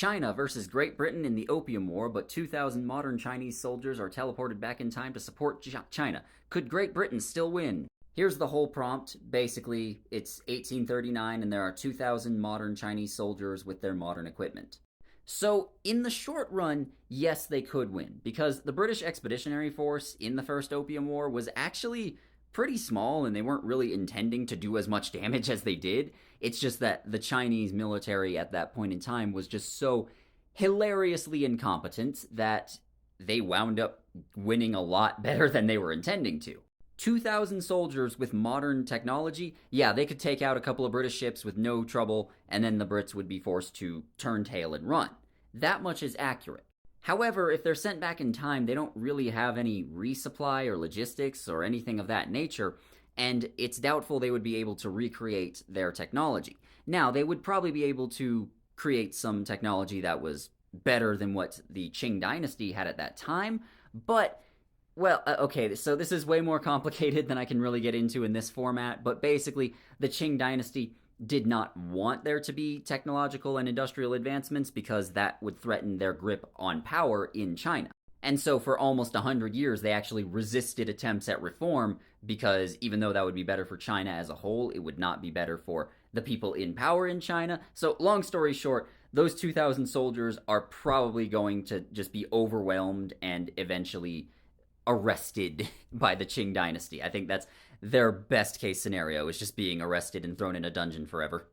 China versus Great Britain in the Opium War, but 2,000 modern Chinese soldiers are teleported back in time to support China. Could Great Britain still win? Here's the whole prompt. Basically, it's 1839 and there are 2,000 modern Chinese soldiers with their modern equipment. So, in the short run, yes, they could win, because the British Expeditionary Force in the First Opium War was actually pretty small and they weren't really intending to do as much damage as they did. It's just that the Chinese military at that point in time was just so hilariously incompetent that they wound up winning a lot better than they were intending to. 2,000 soldiers with modern technology, yeah, they could take out a couple of British ships with no trouble, and then the Brits would be forced to turn tail and run. That much is accurate. However, if they're sent back in time, they don't really have any resupply or logistics or anything of that nature, and it's doubtful they would be able to recreate their technology. Now, they would probably be able to create some technology that was better than what the Qing dynasty had at that time, but well, okay, so this is way more complicated than I can really get into in this format, but basically, the Qing dynasty did not want there to be technological and industrial advancements because that would threaten their grip on power in China. And so, for almost 100 years, they actually resisted attempts at reform because even though that would be better for China as a whole, it would not be better for the people in power in China. So, long story short, those 2,000 soldiers are probably going to just be overwhelmed and eventually arrested by the Qing dynasty. I think that's their best case scenario, is just being arrested and thrown in a dungeon forever.